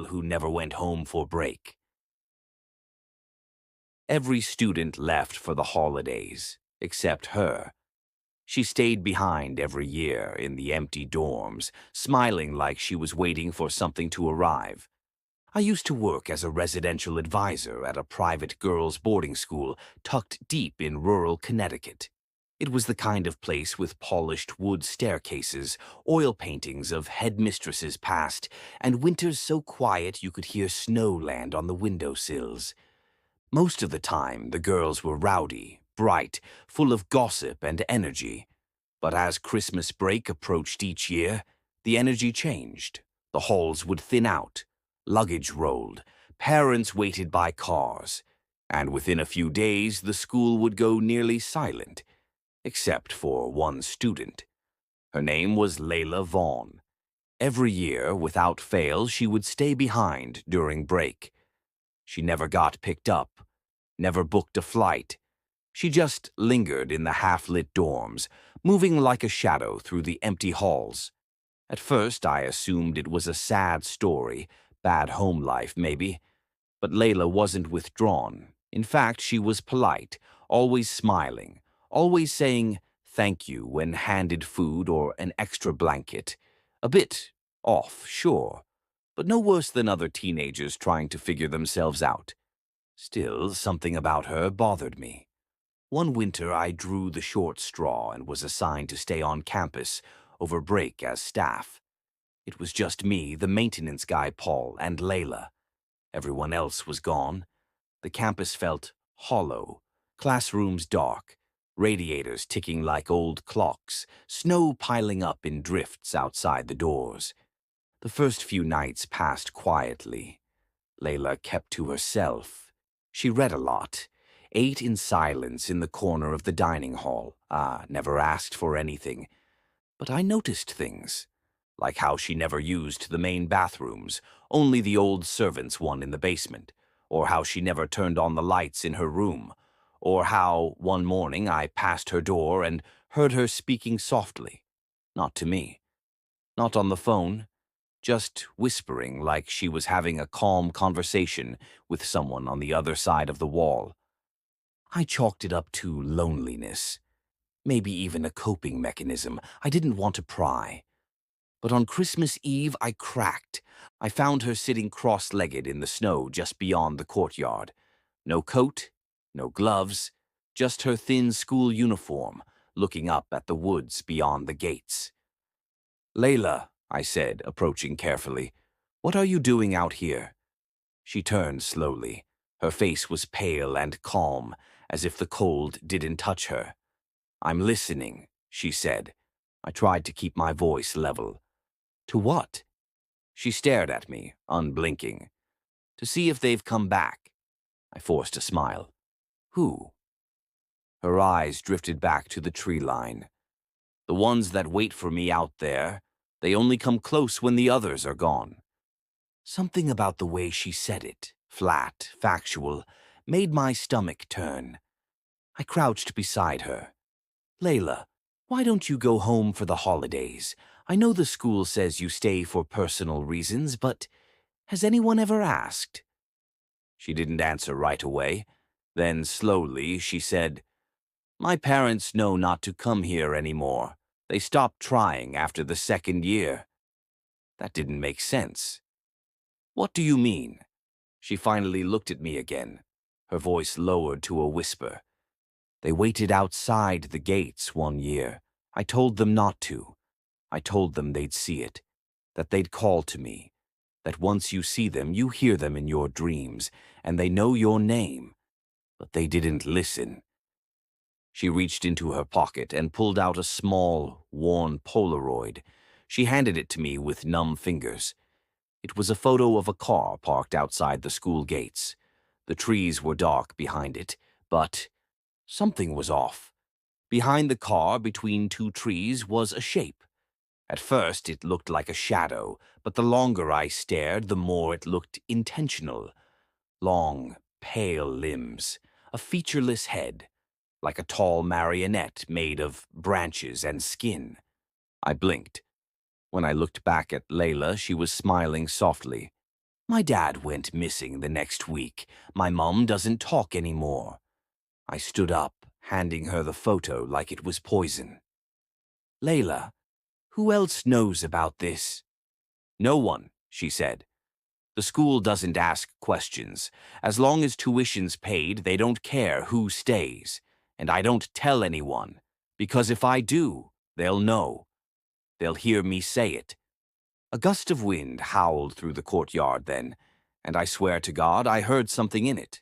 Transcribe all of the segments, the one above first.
who never went home for break. Every student left for the holidays, except her. She stayed behind every year in the empty dorms, smiling like she was waiting for something to arrive. I used to work as a residential advisor at a private girls' boarding school tucked deep in rural Connecticut. It was the kind of place with polished wood staircases, oil paintings of headmistresses past, and winters so quiet you could hear snow land on the windowsills. Most of the time, the girls were rowdy, bright, full of gossip and energy. But as Christmas break approached each year, the energy changed. The halls would thin out, luggage rolled, parents waited by cars, and within a few days the school would go nearly silent, except for one student. Her name was Leila Vaughn. Every year, without fail, she would stay behind during break. She never got picked up, never booked a flight. She just lingered in the half-lit dorms, moving like a shadow through the empty halls. At first, I assumed it was a sad story, bad home life maybe. But Leila wasn't withdrawn. In fact, she was polite, always smiling, always saying thank you when handed food or an extra blanket. A bit off, sure, but no worse than other teenagers trying to figure themselves out. Still, something about her bothered me. One winter, I drew the short straw and was assigned to stay on campus over break as staff. It was just me, the maintenance guy Paul, and Leila. Everyone else was gone. The campus felt hollow, classrooms dark, radiators ticking like old clocks, snow piling up in drifts outside the doors. The first few nights passed quietly. Leila kept to herself. She read a lot, ate in silence in the corner of the dining hall. Never asked for anything. But I noticed things, like how she never used the main bathrooms, only the old servants' one in the basement, or how she never turned on the lights in her room, or how, one morning, I passed her door and heard her speaking softly. Not to me. Not on the phone. Just whispering like she was having a calm conversation with someone on the other side of the wall. I chalked it up to loneliness. Maybe even a coping mechanism. I didn't want to pry. But on Christmas Eve, I cracked. I found her sitting cross-legged in the snow just beyond the courtyard. No coat, no gloves, just her thin school uniform, looking up at the woods beyond the gates. "Leila," I said, approaching carefully, "what are you doing out here?" She turned slowly. Her face was pale and calm, as if the cold didn't touch her. "I'm listening," she said. I tried to keep my voice level. "To what?" She stared at me, unblinking. "To see if they've come back." I forced a smile. "Who?" Her eyes drifted back to the tree line. "The ones that wait for me out there, they only come close when the others are gone." Something about the way she said it, flat, factual, made my stomach turn. I crouched beside her. "Leila, why don't you go home for the holidays? I know the school says you stay for personal reasons, but has anyone ever asked?" She didn't answer right away. Then, slowly, she said, "My parents know not to come here anymore. They stopped trying after the second year." That didn't make sense. "What do you mean?" She finally looked at me again, her voice lowered to a whisper. "They waited outside the gates one year. I told them not to. I told them they'd see it, that they'd call to me, that once you see them, you hear them in your dreams, and they know your name. But they didn't listen." She reached into her pocket and pulled out a small, worn Polaroid. She handed it to me with numb fingers. It was a photo of a car parked outside the school gates. The trees were dark behind it, but something was off. Behind the car, between two trees, was a shape. At first, it looked like a shadow, but the longer I stared, the more it looked intentional. Long, pale limbs, a featureless head, like a tall marionette made of branches and skin. I blinked. When I looked back at Leila, she was smiling softly. My dad went missing the next week. My mum doesn't talk anymore. I stood up, handing her the photo like it was poison. Leila, who else knows about this? No one, she said. The school doesn't ask questions. As long as tuition's paid, they don't care who stays. And I don't tell anyone, because if I do, they'll know. They'll hear me say it. A gust of wind howled through the courtyard then, and I swear to God I heard something in it.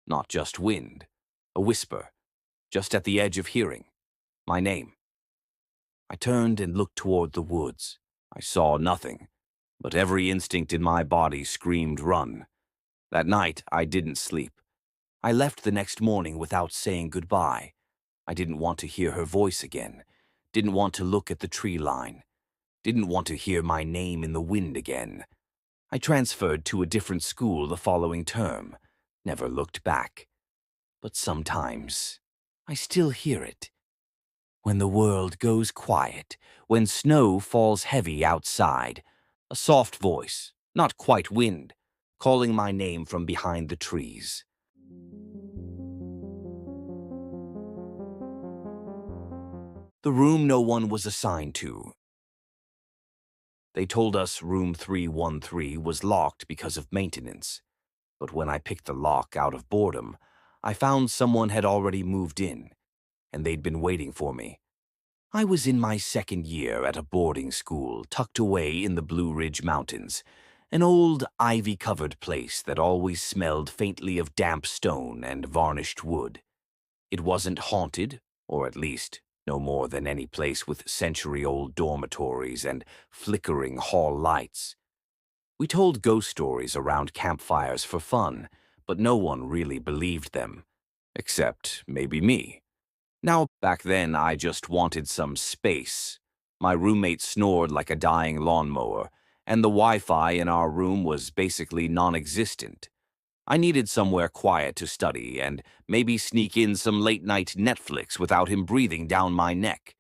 Not just wind, a whisper, just at the edge of hearing. My name. I turned and looked toward the woods. I saw nothing, but every instinct in my body screamed run. That night, I didn't sleep. I left the next morning without saying goodbye. I didn't want to hear her voice again. Didn't want to look at the tree line. Didn't want to hear my name in the wind again. I transferred to a different school the following term. Never looked back. But sometimes, I still hear it. When the world goes quiet, when snow falls heavy outside, a soft voice, not quite wind, calling my name from behind the trees. The room no one was assigned to. They told us room 313 was locked because of maintenance. But when I picked the lock out of boredom, I found someone had already moved in, and they'd been waiting for me. I was in my second year at a boarding school tucked away in the Blue Ridge Mountains, an old ivy-covered place that always smelled faintly of damp stone and varnished wood. It wasn't haunted, or at least no more than any place with century-old dormitories and flickering hall lights. We told ghost stories around campfires for fun, but no one really believed them, except maybe me. Now, back then, I just wanted some space. My roommate snored like a dying lawnmower, and the Wi-Fi in our room was basically non-existent. I needed somewhere quiet to study and maybe sneak in some late-night Netflix without him breathing down my neck.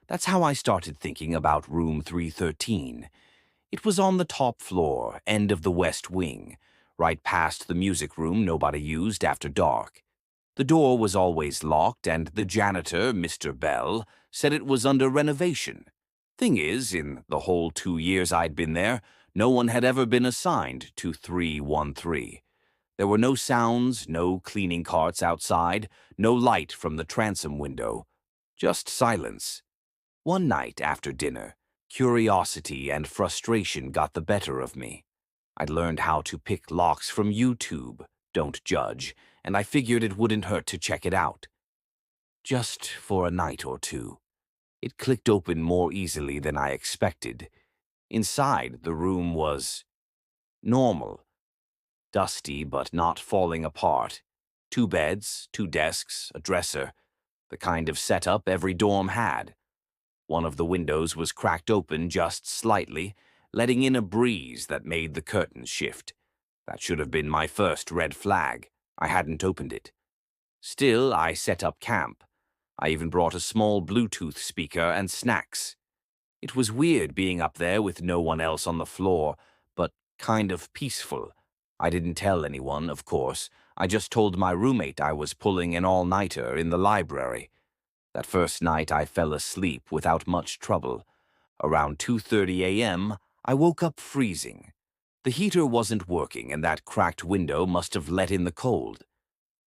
That's how I started thinking about room 313. It was on the top floor, end of the west wing, right past the music room nobody used after dark. The door was always locked, and the janitor, Mr. Bell, said it was under renovation. Thing is, in the whole 2 years I'd been there, no one had ever been assigned to 313. There were no sounds, no cleaning carts outside, no light from the transom window. Just silence. One night after dinner, curiosity and frustration got the better of me. I'd learned how to pick locks from YouTube, don't judge, and I figured it wouldn't hurt to check it out. Just for a night or two. It clicked open more easily than I expected. Inside, the room was normal. Dusty but not falling apart. 2 beds, 2 desks, a dresser. The kind of setup every dorm had. One of the windows was cracked open just slightly, letting in a breeze that made the curtains shift. That should have been my first red flag. I hadn't opened it. Still, I set up camp. I even brought a small Bluetooth speaker and snacks. It was weird being up there with no one else on the floor, but kind of peaceful. I didn't tell anyone, of course. I just told my roommate I was pulling an all-nighter in the library. That first night I fell asleep without much trouble. Around 2:30 a.m., I woke up freezing. The heater wasn't working, and that cracked window must have let in the cold.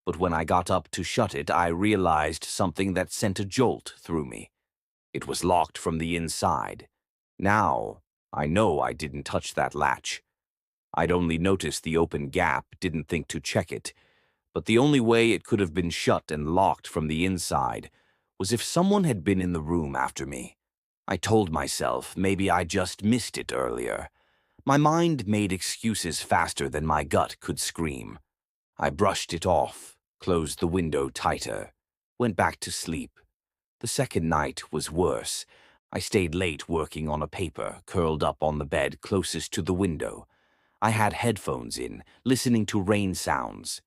But when I got up to shut it, I realized something that sent a jolt through me. It was locked from the inside. Now, I know I didn't touch that latch. I'd only noticed the open gap, didn't think to check it. But the only way it could have been shut and locked from the inside was if someone had been in the room after me. I told myself maybe I just missed it earlier. My mind made excuses faster than my gut could scream. I brushed it off, closed the window tighter, went back to sleep. The second night was worse. I stayed late working on a paper, curled up on the bed closest to the window. I had headphones in, listening to rain sounds.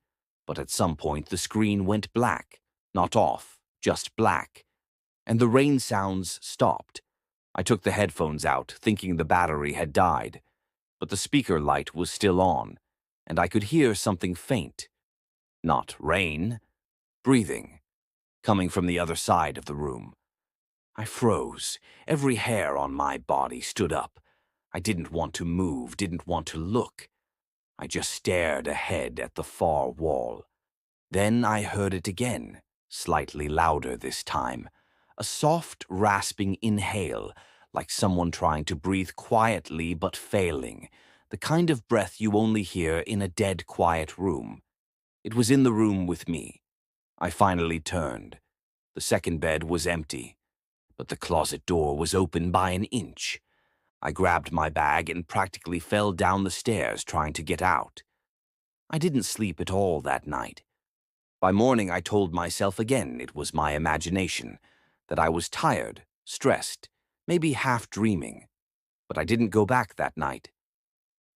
But at some point the screen went black, not off, just black. And the rain sounds stopped. I took the headphones out, thinking the battery had died. but the speaker light was still on, and I could hear something faint. Not rain, breathing, coming from the other side of the room. I froze. Every hair on my body stood up. I didn't want to move, didn't want to look. I just stared ahead at the far wall. Then I heard it again, slightly louder this time. A soft, rasping inhale, like someone trying to breathe quietly but failing. The kind of breath you only hear in a dead quiet room. It was in the room with me. I finally turned. The second bed was empty, but the closet door was open by an inch. I grabbed my bag and practically fell down the stairs trying to get out. I didn't sleep at all that night. By morning, I told myself again it was my imagination, that I was tired, stressed, maybe half dreaming. But I didn't go back that night.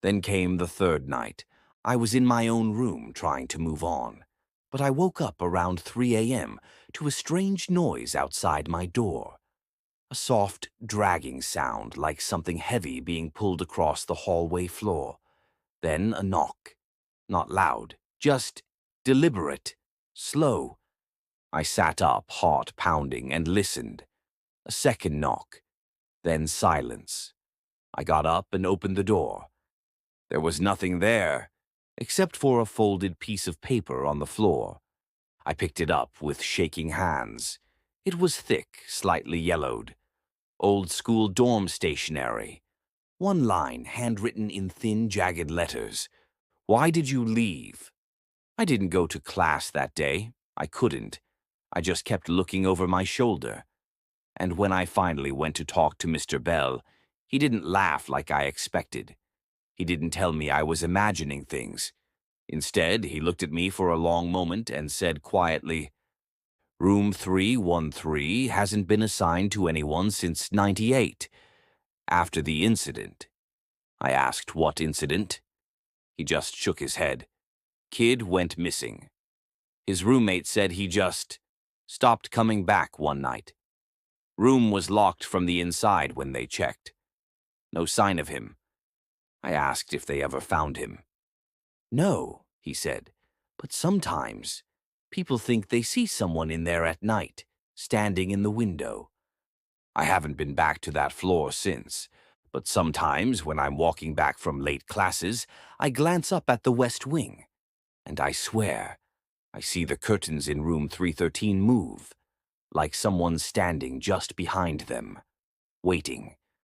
Then came the third night. I was in my own room trying to move on. But I woke up around 3 a.m. to a strange noise outside my door. A soft, dragging sound like something heavy being pulled across the hallway floor. Then a knock. Not loud, just deliberate, slow. I sat up, heart pounding, and listened. A second knock. Then silence. I got up and opened the door. There was nothing there, except for a folded piece of paper on the floor. I picked it up with shaking hands. It was thick, slightly yellowed. Old-school dorm stationery. One line handwritten in thin, jagged letters. Why did you leave? I didn't go to class that day. I couldn't. I just kept looking over my shoulder. And when I finally went to talk to Mr. Bell, he didn't laugh like I expected. He didn't tell me I was imagining things. Instead, he looked at me for a long moment and said quietly, "Room 313 hasn't been assigned to anyone since '98, after the incident." I asked what incident. He just shook his head. Kid went missing. His roommate said he just stopped coming back one night. Room was locked from the inside when they checked. No sign of him. I asked if they ever found him. "No," he said, "but sometimes people think they see someone in there at night, standing in the window." I haven't been back to that floor since, but sometimes when I'm walking back from late classes, I glance up at the West Wing, and I swear I see the curtains in room 313 move, like someone standing just behind them, waiting.